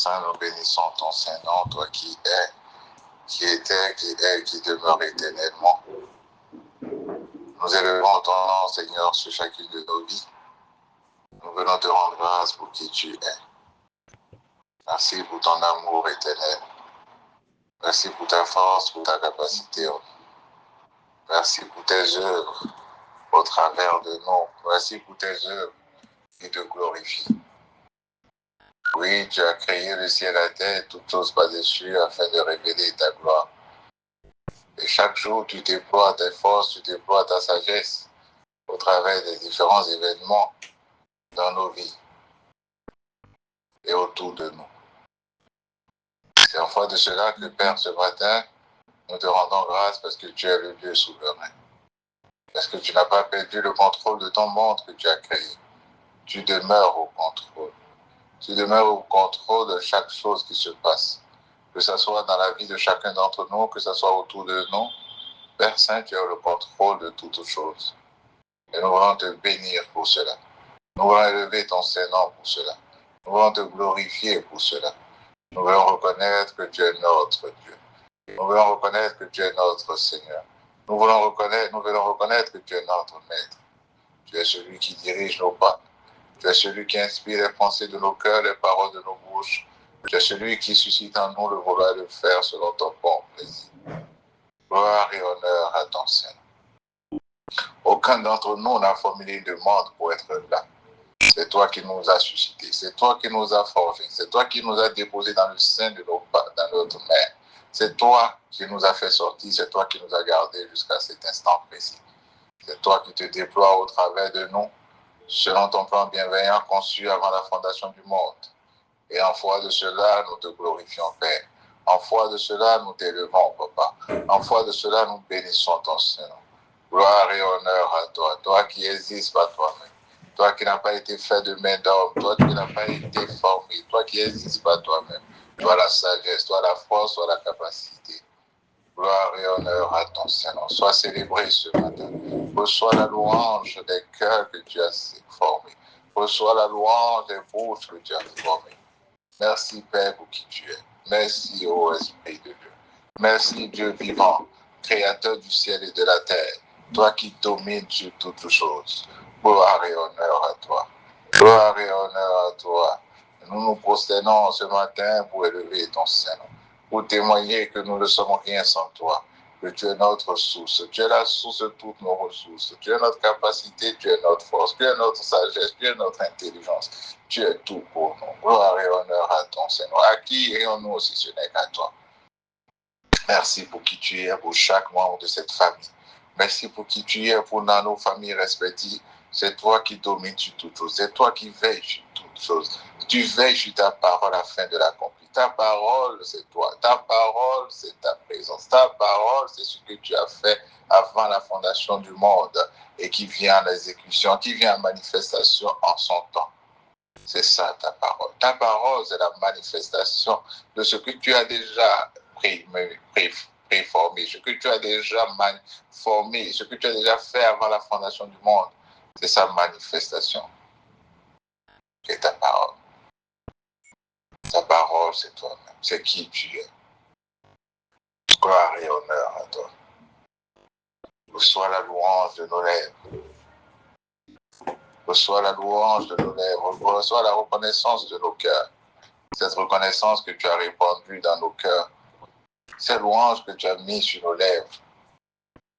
Saint, nous bénissons ton Saint-Nom, toi qui es, qui était, qui est, qui demeure éternellement. Nous élevons ton nom, Seigneur, sur chacune de nos vies. Nous venons te rendre grâce pour qui tu es. Merci pour ton amour éternel. Merci pour ta force, pour ta capacité. Merci pour tes œuvres au travers de nous. Merci pour tes œuvres qui te glorifient. Oui, tu as créé le ciel et la terre, toutes choses par-dessus, afin de révéler ta gloire. Et chaque jour, tu déploies tes forces, tu déploies ta sagesse au travers des différents événements dans nos vies et autour de nous. C'est en foi de cela que, Père, ce matin, nous te rendons grâce parce que tu es le Dieu souverain. Parce que tu n'as pas perdu le contrôle de ton monde que tu as créé. Tu demeures au contrôle. Tu demeures au contrôle de chaque chose qui se passe. Que ce soit dans la vie de chacun d'entre nous, que ce soit autour de nous. Père Saint, tu as le contrôle de toutes choses. Et nous voulons te bénir pour cela. Nous voulons élever ton Saint-Nom pour cela. Nous voulons te glorifier pour cela. Nous voulons reconnaître que tu es notre Dieu. Nous voulons reconnaître que tu es notre Seigneur. Nous voulons reconnaître que tu es notre Maître. Tu es celui qui dirige nos pas. Tu es celui qui inspire les pensées de nos cœurs, les paroles de nos bouches. Tu es celui qui suscite en nous le vouloir de faire selon ton bon plaisir. Gloire et honneur à ton Seigneur. Aucun d'entre nous n'a formulé une demande pour être là. C'est toi qui nous as suscités. C'est toi qui nous as forgés. C'est toi qui nous as déposés dans le sein de dans notre mère. C'est toi qui nous as fait sortir. C'est toi qui nous as gardés jusqu'à cet instant précis. C'est toi qui te déploies au travers de nous, selon ton plan bienveillant conçu avant la fondation du monde. Et en foi de cela, nous te glorifions, Père. En foi de cela, nous t'élevons, Papa. En foi de cela, nous bénissons ton Seigneur. Gloire et honneur à toi, toi qui existes par toi-même. Toi qui n'as pas été fait de main d'homme, toi qui n'as pas été formé, toi qui existes par toi-même. Toi la sagesse, toi la force, toi la capacité. Gloire et honneur à ton Seigneur. Sois célébré ce matin. Reçois la louange des cœurs que tu as formés. Reçois la louange des bouches que tu as formées. Merci Père pour qui tu es. Merci ô Esprit de Dieu. Merci Dieu vivant, Créateur du ciel et de la terre. Toi qui domines sur toutes choses. Gloire et honneur à toi. Gloire et honneur à toi. Nous nous prosternons ce matin pour élever ton Seigneur, pour témoigner que nous ne sommes rien sans toi, que tu es notre source, tu es la source de toutes nos ressources, tu es notre capacité, tu es notre force, tu es notre sagesse, tu es notre intelligence, tu es tout pour nous. Gloire et honneur à ton Seigneur. À qui irions-nous si ce n'est qu'à toi? Merci pour qui tu es pour chaque membre de cette famille. Merci pour qui tu es pour dans nos familles respectives. C'est toi qui domines sur toutes choses. C'est toi qui veilles sur toutes choses. Tu veilles sur ta parole afin de l'accomplir. Ta parole, c'est toi. Ta parole, c'est ta présence. Ta parole, c'est ce que tu as fait avant la fondation du monde et qui vient en exécution, qui vient en manifestation en son temps. C'est ça ta parole. Ta parole, c'est la manifestation de ce que tu as déjà préformé, ce que tu as déjà formé, ce que tu as déjà fait avant la fondation du monde. C'est sa manifestation. C'est ta parole. Ta parole, c'est toi-même. C'est qui tu es. Gloire et honneur à toi. Reçois la louange de nos lèvres. Reçois la louange de nos lèvres. Reçois la reconnaissance de nos cœurs. Cette reconnaissance que tu as répandue dans nos cœurs. Cette louange que tu as mis sur nos lèvres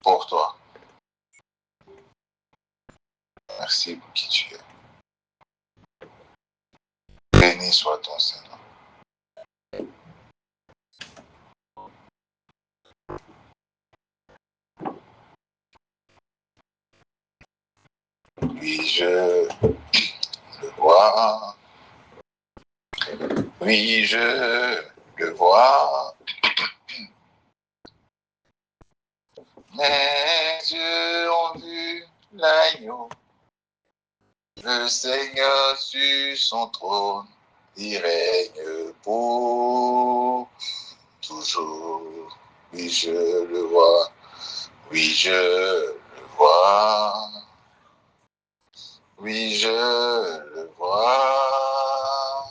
pour toi. Merci pour qui tu es. Béni soit ton Seigneur. Oui, je le vois. Oui, je le vois. Mes yeux ont vu l'agneau. Le Seigneur sur son trône, il règne pour toujours. Oui, je le vois. Oui, je le vois. Oui, je le vois.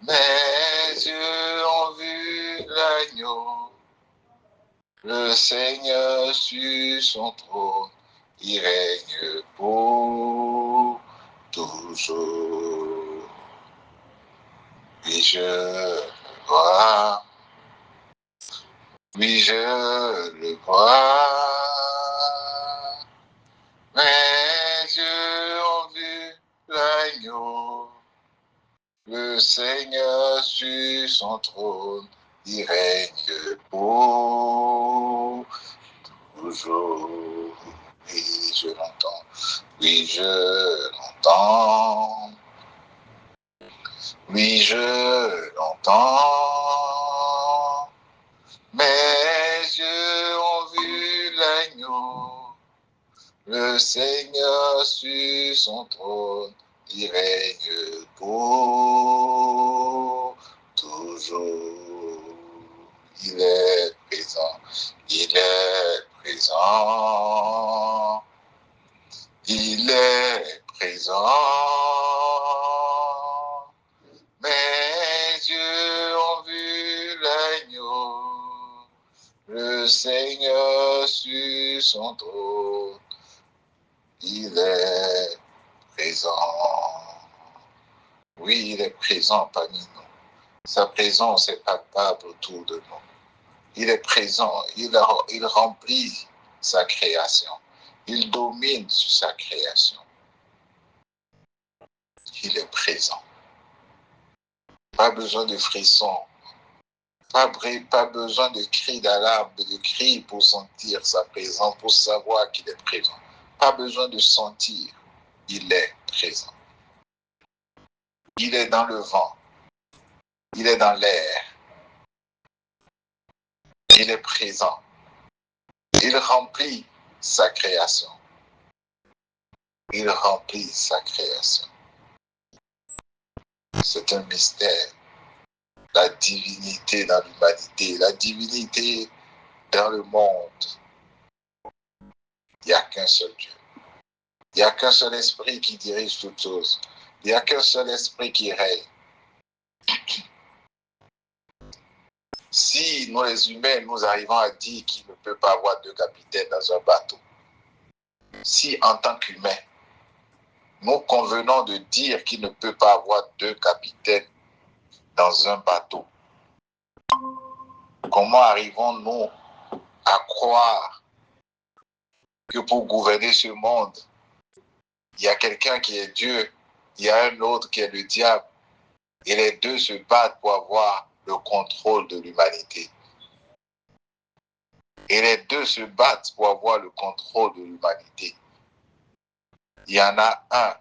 Mes Mes yeux ont vu l'agneau, le Seigneur sur son trône, il règne pour toujours. Oui, je le vois, oui, je le vois. Mes yeux ont vu l'agneau, le Seigneur sur son trône, il règne pour toujours. Oui, je l'entends. Oui, je l'entends. Oui, je l'entends. Mes yeux ont vu l'agneau, le Seigneur sur son trône, il règne pour toujours. Il est présent, il est présent, il est présent. Mes yeux ont vu l'agneau, le Seigneur sur son trône, il est présent. Oui, il est présent parmi nous. Sa présence est palpable autour de nous. Il est présent, il remplit sa création. Il domine sur sa création. Il est présent. Pas besoin de frissons. Pas besoin de cris d'alarme, de cris pour sentir sa présence, pour savoir qu'il est présent. Pas besoin de sentir, il est présent. Il est dans le vent, il est dans l'air, il est présent. Il remplit sa création. Il remplit sa création. C'est un mystère. La divinité dans l'humanité, la divinité dans le monde. Il n'y a qu'un seul Dieu. Il n'y a qu'un seul esprit qui dirige toutes choses. Il n'y a qu'un seul esprit qui règne. Si nous les humains, nous arrivons à dire qu'il ne peut pas avoir deux capitaines dans un bateau, si en tant qu'humains, nous convenons de dire qu'il ne peut pas avoir deux capitaines dans un bateau, comment arrivons-nous à croire que pour gouverner ce monde, il y a quelqu'un qui est Dieu, il y a un autre qui est le diable, et les deux se battent pour avoir le contrôle de l'humanité. Et les deux se battent pour avoir le contrôle de l'humanité. Il y en a un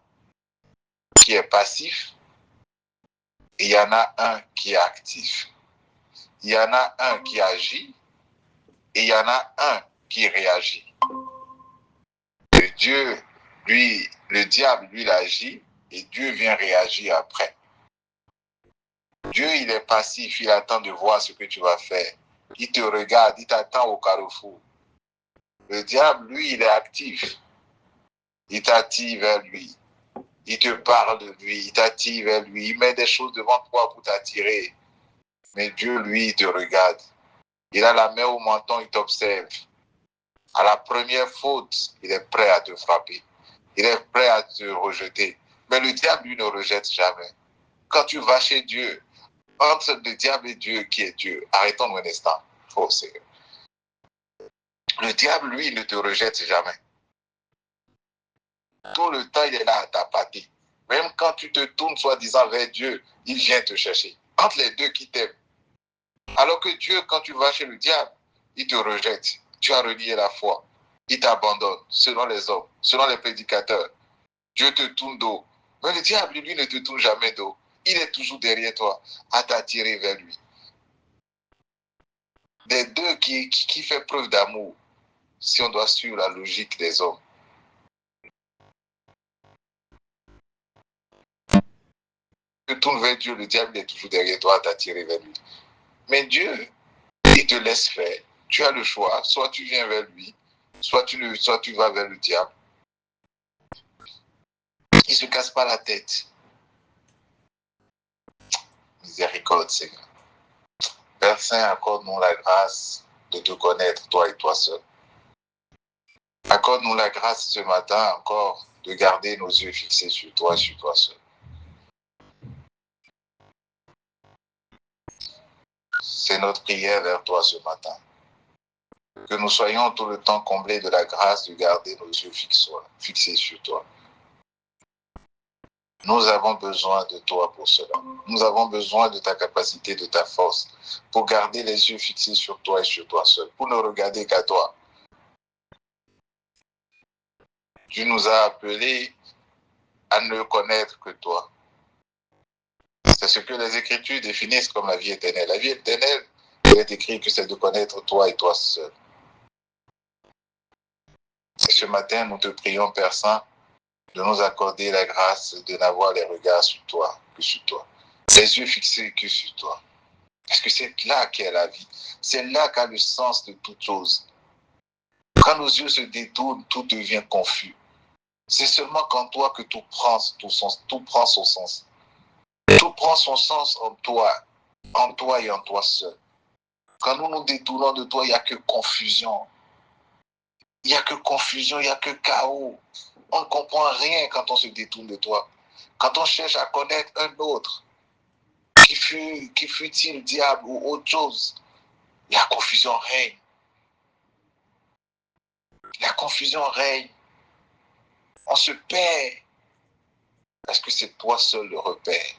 qui est passif et il y en a un qui est actif. Il y en a un qui agit et il y en a un qui réagit. Le diable, lui, il agit et Dieu vient réagir après. Dieu, il est passif, il attend de voir ce que tu vas faire. Il te regarde, il t'attend au carrefour. Le diable, lui, il est actif. Il t'attire vers lui. Il te parle de lui, il t'attire vers lui. Il met des choses devant toi pour t'attirer. Mais Dieu, lui, il te regarde. Il a la main au menton, il t'observe. À la première faute, il est prêt à te frapper. Il est prêt à te rejeter. Mais le diable, lui, ne rejette jamais. Quand tu vas chez Dieu, entre le diable et Dieu qui est Dieu, arrêtons un instant. Oh, Seigneur. Le diable, lui, ne te rejette jamais. Tout le temps, il est là à t'appâter. Même quand tu te tournes soi-disant vers Dieu, il vient te chercher. Entre les deux qui t'aiment. Alors que Dieu, quand tu vas chez le diable, il te rejette. Tu as renié la foi. Il t'abandonne, selon les hommes, selon les prédicateurs. Dieu te tourne dos. Mais le diable, lui, ne te tourne jamais dos. Il est toujours derrière toi, à t'attirer vers lui. Des deux qui fait preuve d'amour, si on doit suivre la logique des hommes. Tu te tournes vers Dieu, le diable est toujours derrière toi, à t'attirer vers lui. Mais Dieu, il te laisse faire. Tu as le choix. Soit tu viens vers lui, soit tu vas vers le diable. Il ne se casse pas la tête. miséricorde, Seigneur. Père Saint, accorde-nous la grâce de te connaître, toi et toi seul. Accorde-nous la grâce ce matin encore de garder nos yeux fixés sur toi et sur toi seul. C'est notre prière vers toi ce matin. Que nous soyons tout le temps comblés de la grâce de garder nos yeux fixés sur toi. Nous avons besoin de toi pour cela. Nous avons besoin de ta capacité, de ta force, pour garder les yeux fixés sur toi et sur toi seul, pour ne regarder qu'à toi. Tu nous as appelés à ne connaître que toi. C'est ce que les Écritures définissent comme la vie éternelle. La vie éternelle, il est écrit que c'est de connaître toi et toi seul. Et ce matin, nous te prions, Père Saint, de nous accorder la grâce de n'avoir les regards sur toi que sur toi. Les yeux fixés que sur toi. Parce que c'est là qu'est la vie. C'est là qu'a le sens de toute chose. Quand nos yeux se détournent, tout devient confus. C'est seulement qu'en toi que tout prend son sens. Tout prend son sens en toi et en toi seul. Quand nous nous détournons de toi, il n'y a que confusion. Il n'y a que confusion, il n'y a que chaos. On ne comprend rien quand on se détourne de toi. Quand on cherche à connaître un autre, qui fût-il diable ou autre chose, la confusion règne. La confusion règne. On se perd parce que c'est toi seul le repère.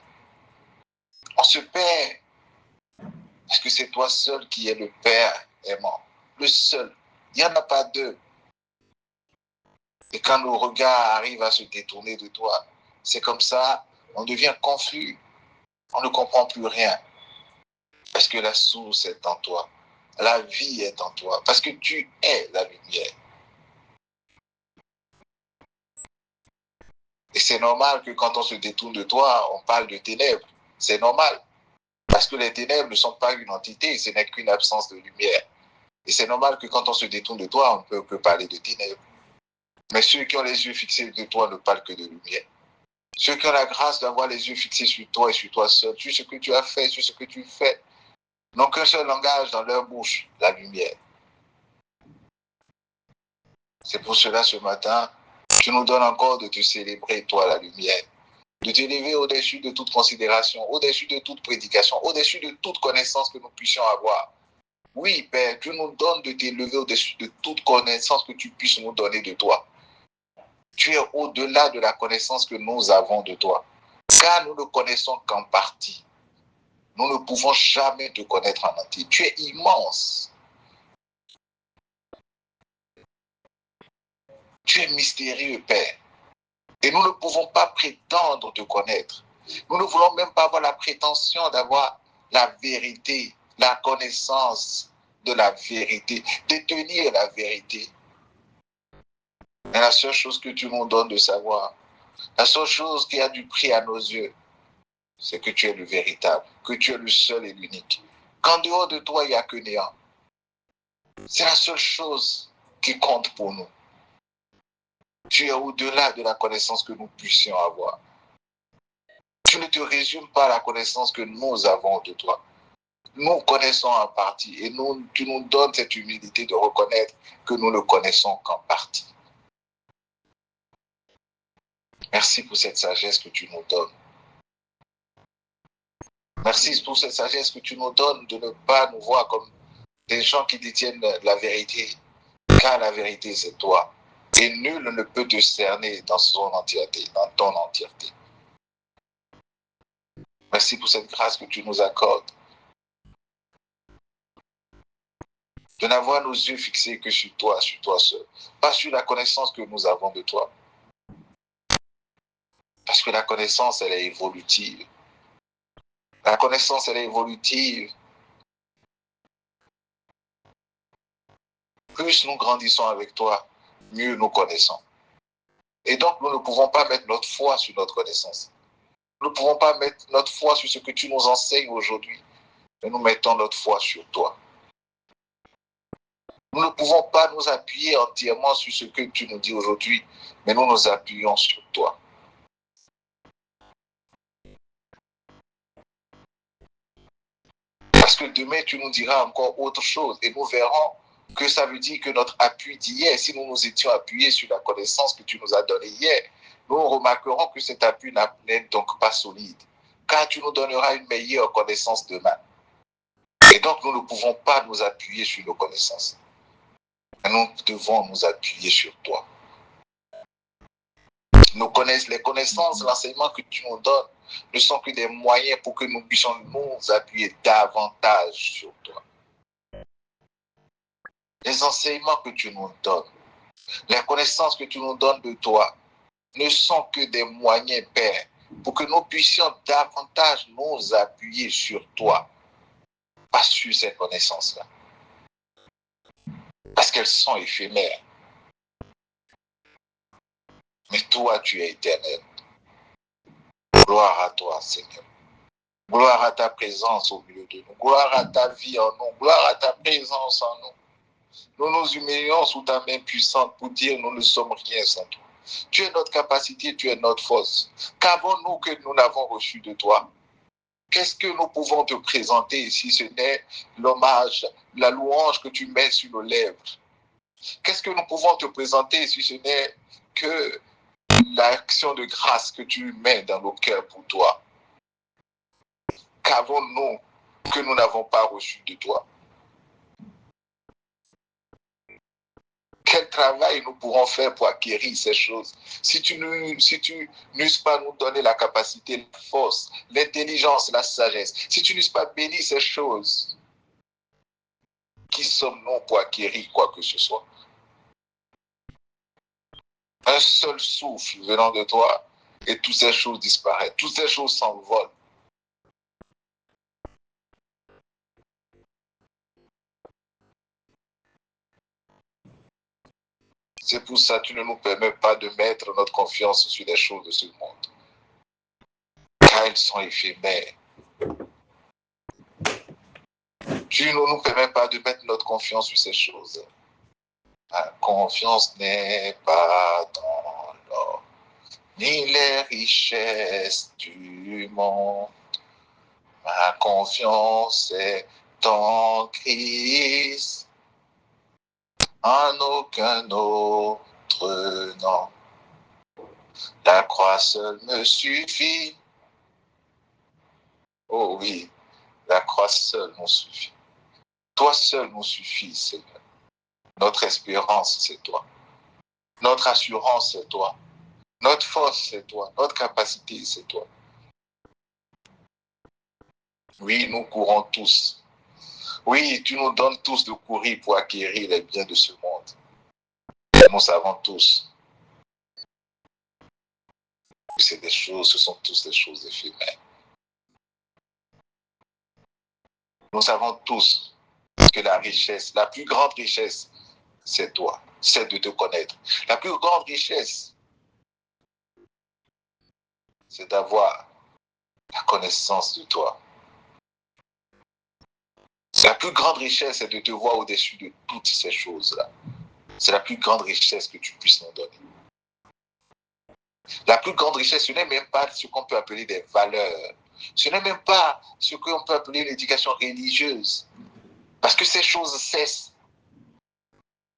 On se perd parce que c'est toi seul qui es le Père aimant. Le seul. Il n'y en a pas deux. Et quand nos regards arrivent à se détourner de toi, c'est comme ça, on devient confus. On ne comprend plus rien. Parce que la source est en toi. La vie est en toi. Parce que tu es la lumière. Et c'est normal que quand on se détourne de toi, on parle de ténèbres. C'est normal. Parce que les ténèbres ne sont pas une entité, ce n'est qu'une absence de lumière. Et c'est normal que quand on se détourne de toi, on ne peut que parler de ténèbres. Mais ceux qui ont les yeux fixés de toi ne parlent que de lumière. Ceux qui ont la grâce d'avoir les yeux fixés sur toi et sur toi seul, sur ce que tu as fait, sur ce que tu fais, n'ont qu'un seul langage dans leur bouche, la lumière. C'est pour cela ce matin, tu nous donnes encore de te célébrer, toi, la lumière. De t'élever au-dessus de toute considération, au-dessus de toute prédication, au-dessus de toute connaissance que nous puissions avoir. Oui, Père, tu nous donnes de t'élever au-dessus de toute connaissance que tu puisses nous donner de toi. Tu es au-delà de la connaissance que nous avons de toi. Car nous ne connaissons qu'en partie. Nous ne pouvons jamais te connaître en entier. Tu es immense. Tu es mystérieux, Père. Et nous ne pouvons pas prétendre te connaître. Nous ne voulons même pas avoir la prétention d'avoir la vérité, la connaissance de la vérité, détenir la vérité. Mais la seule chose que tu nous donnes de savoir, la seule chose qui a du prix à nos yeux, c'est que tu es le véritable, que tu es le seul et l'unique. Qu'en dehors de toi, il n'y a que néant. C'est la seule chose qui compte pour nous. Tu es au-delà de la connaissance que nous puissions avoir. Tu ne te résumes pas à la connaissance que nous avons de toi. Nous connaissons en partie et tu nous donnes cette humilité de reconnaître que nous ne connaissons qu'en partie. Merci pour cette sagesse que tu nous donnes. Merci pour cette sagesse que tu nous donnes de ne pas nous voir comme des gens qui détiennent la vérité, car la vérité c'est toi. Et nul ne peut te cerner dans son entièreté, dans ton entièreté. Merci pour cette grâce que tu nous accordes. De n'avoir nos yeux fixés que sur toi seul. Pas sur la connaissance que nous avons de toi. Parce que la connaissance, elle est évolutive. La connaissance, elle est évolutive. Plus nous grandissons avec toi, mieux nous connaissons. Et donc, nous ne pouvons pas mettre notre foi sur notre connaissance. Nous ne pouvons pas mettre notre foi sur ce que tu nous enseignes aujourd'hui. Mais nous mettons notre foi sur toi. Nous ne pouvons pas nous appuyer entièrement sur ce que tu nous dis aujourd'hui, mais nous nous appuyons sur toi. que demain, tu nous diras encore autre chose et nous verrons que ça veut dire que notre appui d'hier, si nous nous étions appuyés sur la connaissance que tu nous as donnée hier, nous remarquerons que cet appui n'est donc pas solide, car tu nous donneras une meilleure connaissance demain. Et donc, nous ne pouvons pas nous appuyer sur nos connaissances. Nous devons nous appuyer sur toi. Les connaissances, l'enseignement que tu nous donnes ne sont que des moyens pour que nous puissions nous appuyer davantage sur toi. Les enseignements que tu nous donnes, les connaissances que tu nous donnes de toi ne sont que des moyens, Père, pour que nous puissions davantage nous appuyer sur toi, pas sur ces connaissances-là, parce qu'elles sont éphémères. Mais toi, tu es éternel. Gloire à toi, Seigneur. Gloire à ta présence au milieu de nous. Gloire à ta vie en nous. Gloire à ta présence en nous. Nous nous humilions sous ta main puissante pour dire nous ne sommes rien sans toi. Tu es notre capacité, tu es notre force. Qu'avons-nous que nous n'avons reçu de toi? Qu'est-ce que nous pouvons te présenter si ce n'est l'hommage, la louange que tu mets sur nos lèvres? Qu'est-ce que nous pouvons te présenter si ce n'est que l'action de grâce que tu mets dans nos cœurs pour toi? Qu'avons-nous que nous n'avons pas reçu de toi? Quel travail nous pourrons faire pour acquérir ces choses? Si tu n'uses pas nous donner la capacité, la force, l'intelligence, la sagesse, si tu n'uses pas béni ces choses, qui sommes-nous pour acquérir quoi que ce soit? Un seul souffle venant de toi et toutes ces choses disparaissent, toutes ces choses s'envolent. C'est pour ça que tu ne nous permets pas de mettre notre confiance sur les choses de ce monde, car elles sont éphémères. Tu ne nous permets pas de mettre notre confiance sur ces choses. Ma confiance n'est pas dans l'or, ni les richesses du monde. Ma confiance est en Christ, en aucun autre nom. La croix seule me suffit. Oh oui, la croix seule nous suffit. Toi seul nous suffit, Seigneur. Notre espérance, c'est toi. Notre assurance, c'est toi. Notre force, c'est toi. Notre capacité, c'est toi. Oui, nous courons tous. Oui, tu nous donnes tous de courir pour acquérir les biens de ce monde. Nous savons tous que ce sont tous des choses éphémères. Nous savons tous que la richesse, la plus grande richesse, c'est toi, c'est de te connaître. La plus grande richesse, c'est d'avoir la connaissance de toi. La plus grande richesse, c'est de te voir au-dessus de toutes ces choses-là. C'est la plus grande richesse que tu puisses nous donner. La plus grande richesse, ce n'est même pas ce qu'on peut appeler des valeurs. Ce n'est même pas ce qu'on peut appeler l'éducation religieuse. Parce que ces choses cessent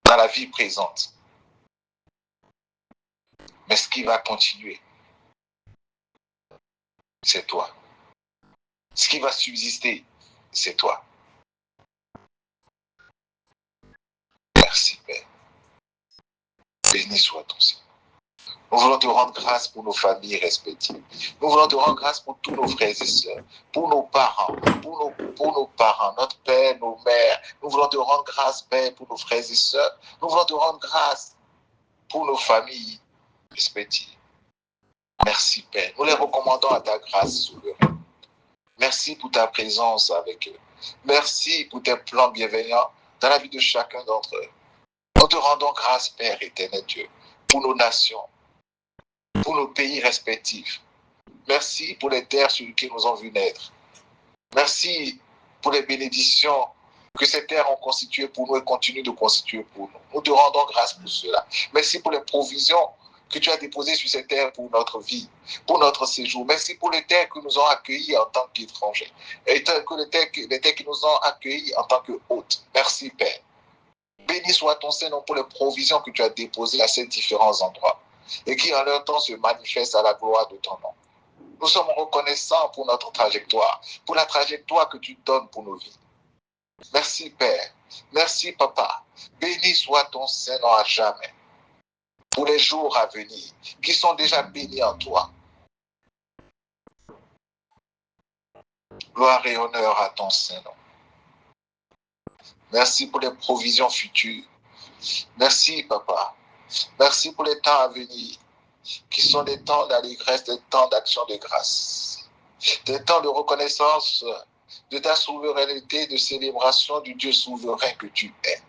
dans la vie présente. Mais ce qui va continuer, c'est toi. Ce qui va subsister, c'est toi. Merci, Père. Béni soit ton Seigneur. Nous voulons te rendre grâce pour nos familles respectives. Nous voulons te rendre grâce pour tous nos frères et sœurs, pour nos parents, pour nos parents, notre père, nos mères. Nous voulons te rendre grâce, Père, pour nos frères et sœurs. Nous voulons te rendre grâce pour nos familles respectives. Merci, Père. Nous les recommandons à ta grâce souveraine. Merci pour ta présence avec eux. Merci pour tes plans bienveillants dans la vie de chacun d'entre eux. Nous te rendons grâce, Père éternel Dieu, pour nos nations, pour nos pays respectifs. Merci pour les terres sur lesquelles nous avons vu naître. Merci pour les bénédictions que ces terres ont constituées pour nous et continuent de constituer pour nous. Nous te rendons grâce pour cela. Merci pour les provisions que tu as déposées sur cette terre pour notre vie, pour notre séjour. Merci pour les terres que nous avons accueillies en tant qu'étrangers, et les terres qui nous ont accueillis en tant qu'hôtes. Merci, Père. Béni soit ton Saint-Nom pour les provisions que tu as déposées à ces différents endroits et qui en leur temps se manifestent à la gloire de ton nom. Nous sommes reconnaissants pour notre trajectoire, pour la trajectoire que tu donnes pour nos vies. Merci, Père. Merci, Papa. Béni soit ton Saint-Nom à jamais pour les jours à venir qui sont déjà bénis en toi. Gloire et honneur à ton Saint-Nom. Merci pour les provisions futures. Merci, Papa. Merci pour les temps à venir, qui sont des temps d'allégresse, des temps d'action de grâce, des temps de reconnaissance de ta souveraineté, de célébration du Dieu souverain que tu es.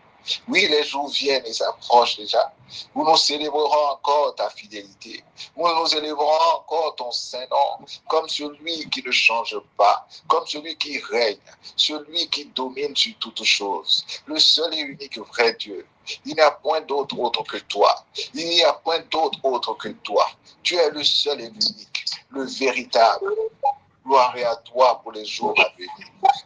Oui, les jours viennent et s'approchent déjà, où nous célébrerons encore ta fidélité, où nous élèverons encore ton Saint-Nom, comme celui qui ne change pas, comme celui qui règne, celui qui domine sur toutes choses, le seul et unique vrai Dieu. Il n'y a point d'autre autre que toi. Il n'y a point d'autre autre que toi. Tu es le seul et l'unique, le véritable. Gloire à toi pour les jours à venir.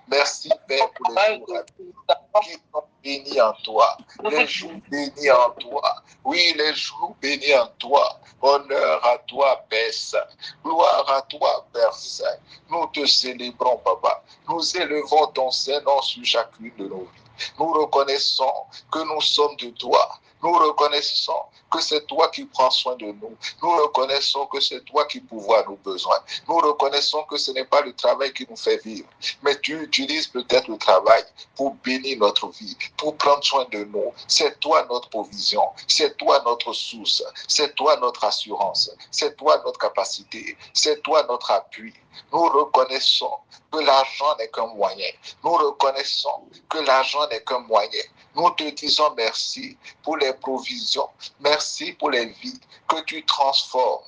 Merci, Père, pour les jours à venir qui sont bénis en toi. Les jours bénis en toi. Oui, les jours bénis en toi. Honneur à toi, Père Saint. Gloire à toi, Père Saint. Nous te célébrons, Papa. Nous élevons ton Saint-Nom sur chacune de nos vies. Nous reconnaissons que nous sommes de toi. Nous reconnaissons que c'est toi qui prends soin de nous. Nous reconnaissons que c'est toi qui pourvois nos besoins. Nous reconnaissons que ce n'est pas le travail qui nous fait vivre, mais tu utilises peut-être le travail pour bénir notre vie, pour prendre soin de nous. C'est toi notre provision, c'est toi notre source, c'est toi notre assurance, c'est toi notre capacité, c'est toi notre appui. Nous reconnaissons que l'argent n'est qu'un moyen. Nous reconnaissons que l'argent n'est qu'un moyen. Nous te disons merci pour les provisions. Merci pour les vies que tu transformes.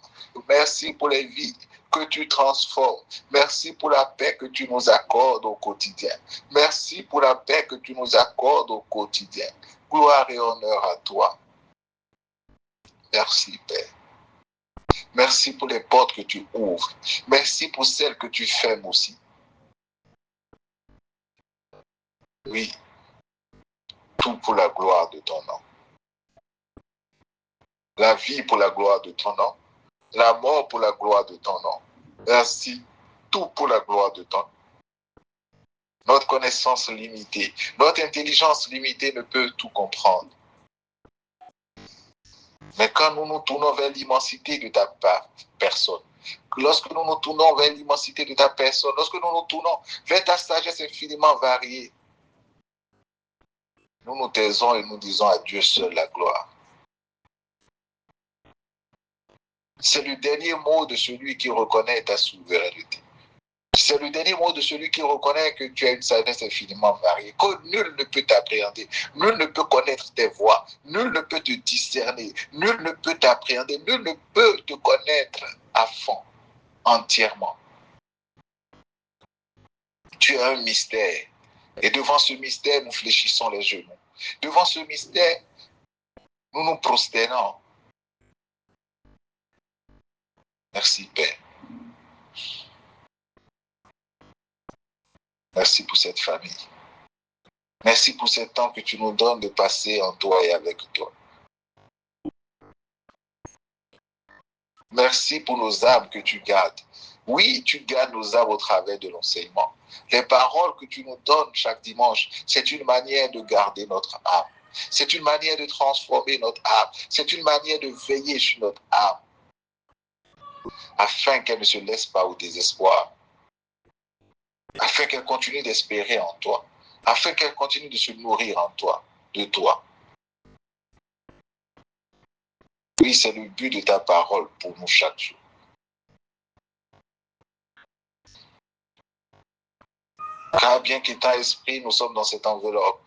Merci pour les vies que tu transformes. Merci pour la paix que tu nous accordes au quotidien. Merci pour la paix que tu nous accordes au quotidien. Gloire et honneur à toi. Merci, Père. Merci pour les portes que tu ouvres. Merci pour celles que tu fermes aussi. Oui, tout pour la gloire de ton nom. La vie pour la gloire de ton nom. La mort pour la gloire de ton nom. Merci, tout pour la gloire de ton nom. Notre connaissance limitée, notre intelligence limitée ne peut tout comprendre. Mais quand nous nous tournons vers l'immensité de ta personne, lorsque nous nous tournons vers l'immensité de ta personne, lorsque nous nous tournons vers ta sagesse infiniment variée, nous nous taisons et nous disons à Dieu seul la gloire. C'est le dernier mot de celui qui reconnaît ta souveraineté. C'est le dernier mot de celui qui reconnaît que tu as une sagesse infiniment variée, que nul ne peut t'appréhender, nul ne peut connaître tes voies, nul ne peut te discerner, nul ne peut t'appréhender, nul ne peut te connaître à fond, entièrement. Tu as un mystère. Et devant ce mystère, nous fléchissons les genoux. Devant ce mystère, nous nous prosternons. Merci, Père. Merci pour cette famille. Merci pour ce temps que tu nous donnes de passer en toi et avec toi. Merci pour nos âmes que tu gardes. Oui, tu gardes nos âmes au travers de l'enseignement. Les paroles que tu nous donnes chaque dimanche, c'est une manière de garder notre âme. C'est une manière de transformer notre âme. C'est une manière de veiller sur notre âme, afin qu'elle ne se laisse pas au désespoir, afin qu'elle continue d'espérer en toi, afin qu'elle continue de se nourrir en toi, de toi. Oui, c'est le but de ta parole pour nous chaque jour. Car bien qu'étant esprit, nous sommes dans cette enveloppe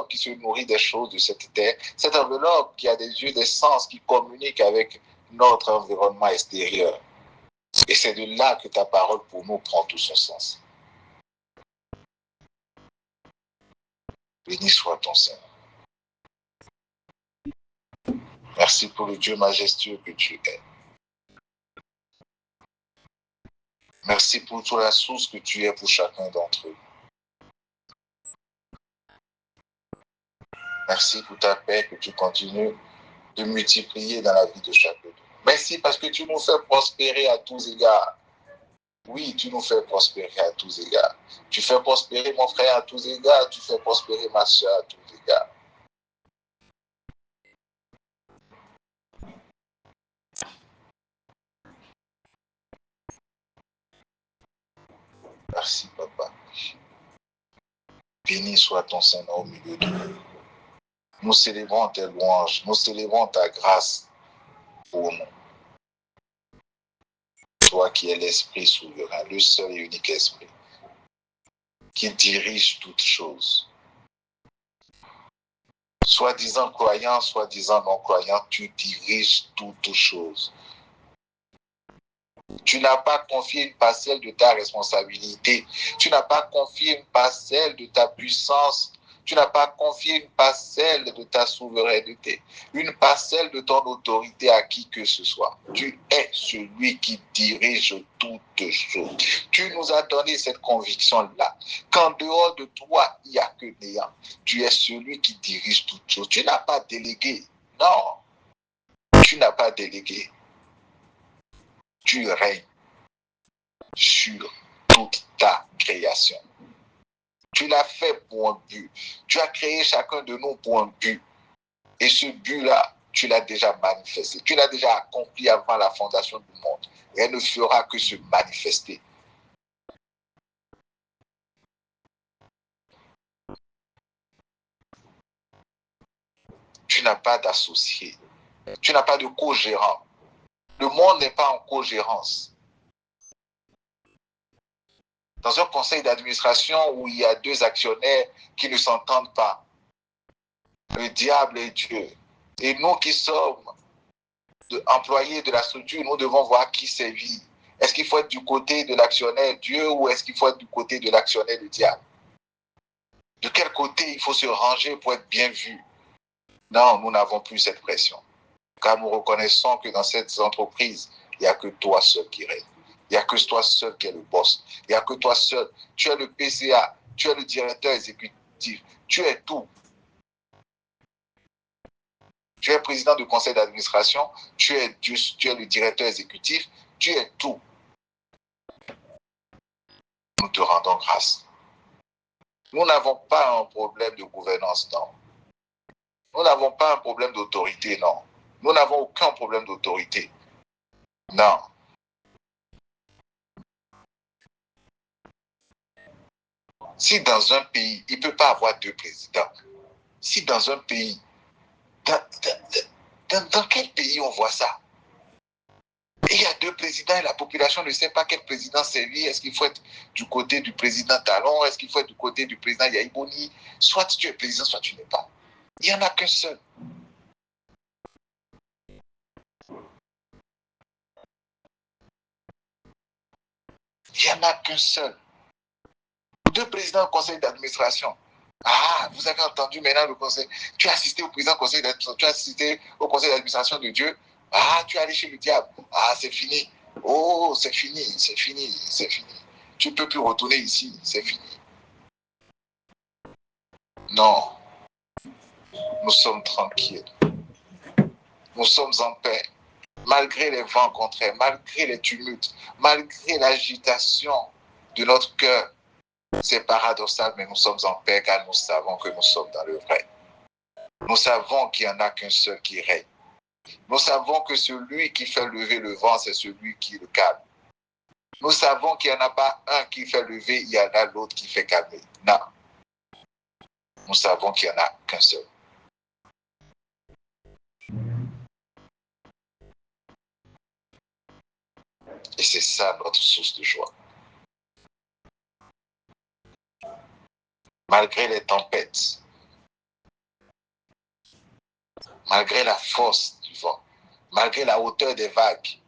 qui se nourrit des choses de cette terre, cette enveloppe qui a des yeux, des sens, qui communiquent avec notre environnement extérieur. Et c'est de là que ta parole pour nous prend tout son sens. Béni soit ton Seigneur. Merci pour le Dieu majestueux que tu es. Merci pour toute la source que tu es pour chacun d'entre eux. Merci pour ta paix que tu continues de multiplier dans la vie de chacun. Merci parce que tu nous fais prospérer à tous égards. Oui, tu nous fais prospérer à tous égards. Tu fais prospérer mon frère à tous égards. Tu fais prospérer ma soeur à tous égards. Merci, Papa. Béni soit ton Saint-Nom au milieu de nous. Nous célébrons tes louanges. Nous célébrons ta grâce pour nous. Toi qui es l'Esprit souverain, le seul et unique Esprit, qui dirige toutes choses. Soi-disant croyant, soi-disant non-croyant, tu diriges toutes choses. Tu n'as pas confié une parcelle de ta responsabilité. Tu n'as pas confié une parcelle de ta puissance. Tu n'as pas confié une parcelle de ta souveraineté, une parcelle de ton autorité à qui que ce soit. Tu es celui qui dirige toutes choses. Tu nous as donné cette conviction-là, qu'en dehors de toi, il n'y a que néant. Tu es celui qui dirige toutes choses. Tu n'as pas délégué. Non, tu n'as pas délégué. Tu règnes sur toute ta création. Tu l'as fait pour un but. Tu as créé chacun de nous pour un but. Et ce but-là, tu l'as déjà manifesté. Tu l'as déjà accompli avant la fondation du monde. Et elle ne fera que se manifester. Tu n'as pas d'associé. Tu n'as pas de co-gérant. Le monde n'est pas en co-gérance. Dans un conseil d'administration où il y a deux actionnaires qui ne s'entendent pas, le diable et Dieu, et nous qui sommes employés de la structure, nous devons voir qui sévit. Est-ce qu'il faut être du côté de l'actionnaire Dieu ou est-ce qu'il faut être du côté de l'actionnaire le diable? De quel côté il faut se ranger pour être bien vu? Non, nous n'avons plus cette pression. Car nous reconnaissons que dans cette entreprise, il n'y a que toi seul qui règne. Il n'y a que toi seul qui est le boss. Il n'y a que toi seul. Tu es le PCA, tu es le directeur exécutif, tu es tout. Tu es président du conseil d'administration, tu es le directeur exécutif, tu es tout. Nous te rendons grâce. Nous n'avons pas un problème de gouvernance, non. Nous n'avons pas un problème d'autorité, non. Nous n'avons aucun problème d'autorité. Non. Si dans un pays, il ne peut pas avoir deux présidents, si dans un pays, dans quel pays on voit ça? Et il y a deux présidents et la population ne sait pas quel président c'est lui. Est-ce qu'il faut être du côté du président Talon? Est-ce qu'il faut être du côté du président Yaïboni? Soit tu es président, soit tu n'es pas. Il n'y en a qu'un seul. Il n'y en a qu'un seul. Deux présidents au conseil d'administration. Ah, vous avez entendu maintenant le conseil. Tu as assisté au président du conseil d'administration. Tu as assisté au conseil d'administration de Dieu. Ah, tu es allé chez le diable. Ah, c'est fini. Oh, c'est fini, c'est fini, c'est fini. Tu ne peux plus retourner ici, c'est fini. Non, nous sommes tranquilles. Nous sommes en paix. Malgré les vents contraires, malgré les tumultes, malgré l'agitation de notre cœur. C'est paradoxal, mais nous sommes en paix car nous savons que nous sommes dans le vrai. Nous savons qu'il n'y en a qu'un seul qui règne. Nous savons que celui qui fait lever le vent, c'est celui qui le calme. Nous savons qu'il n'y en a pas un qui fait lever, il y en a l'autre qui fait calmer. Non. Nous savons qu'il n'y en a qu'un seul. Et c'est ça notre source de joie. Malgré les tempêtes, malgré la force du vent, malgré la hauteur des vagues,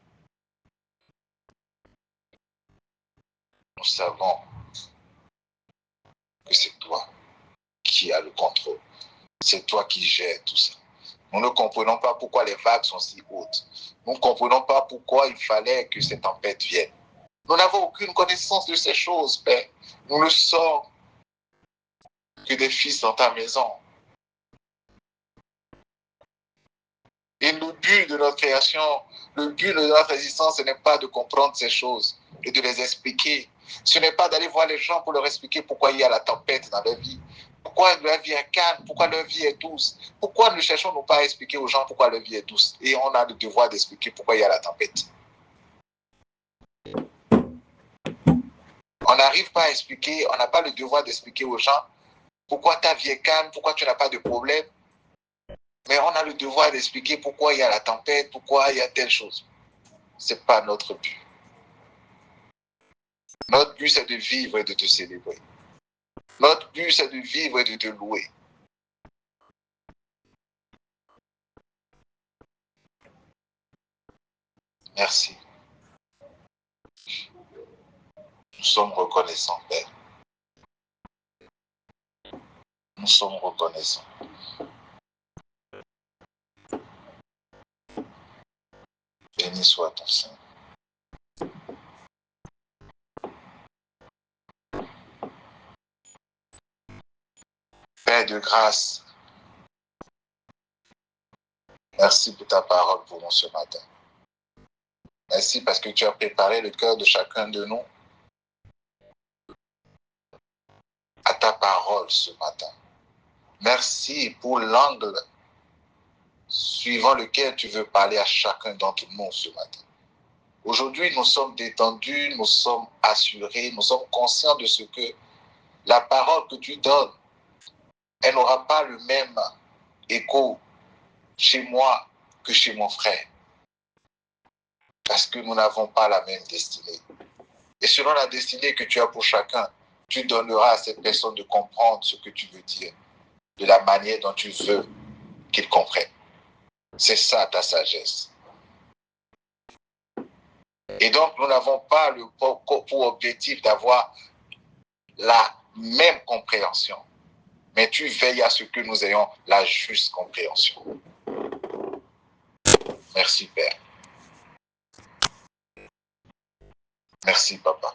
nous savons que c'est toi qui as le contrôle. C'est toi qui gères tout ça. Nous ne comprenons pas pourquoi les vagues sont si hautes. Nous ne comprenons pas pourquoi il fallait que ces tempêtes viennent. Nous n'avons aucune connaissance de ces choses, Père. Nous ne sommes que des fils dans ta maison. Et le but de notre création, le but de notre existence, ce n'est pas de comprendre ces choses et de les expliquer. Ce n'est pas d'aller voir les gens pour leur expliquer pourquoi il y a la tempête dans leur vie, pourquoi leur vie est calme, pourquoi leur vie est douce. Pourquoi ne cherchons-nous pas à expliquer aux gens pourquoi leur vie est douce et on a le devoir d'expliquer pourquoi il y a la tempête. On n'arrive pas à expliquer, on n'a pas le devoir d'expliquer aux gens pourquoi ta vie est calme, pourquoi tu n'as pas de problème. Mais on a le devoir d'expliquer pourquoi il y a la tempête, pourquoi il y a telle chose. Ce n'est pas notre but. Notre but, c'est de vivre et de te célébrer. Notre but, c'est de vivre et de te louer. Merci. Nous sommes reconnaissants, Père. Nous sommes reconnaissants. Béni soit ton Saint. Père de grâce, merci pour ta parole pour nous ce matin. Merci parce que tu as préparé le cœur de chacun de nous à ta parole ce matin. Merci pour l'angle suivant lequel tu veux parler à chacun d'entre nous ce matin. Aujourd'hui, nous sommes détendus, nous sommes assurés, nous sommes conscients de ce que la parole que tu donnes, elle n'aura pas le même écho chez moi que chez mon frère. Parce que nous n'avons pas la même destinée. Et selon la destinée que tu as pour chacun, tu donneras à cette personne de comprendre ce que tu veux dire, de la manière dont tu veux qu'il comprenne. C'est ça ta sagesse. Et donc, nous n'avons pas pour objectif d'avoir la même compréhension. Mais tu veilles à ce que nous ayons la juste compréhension. Merci, Père. Merci, Papa.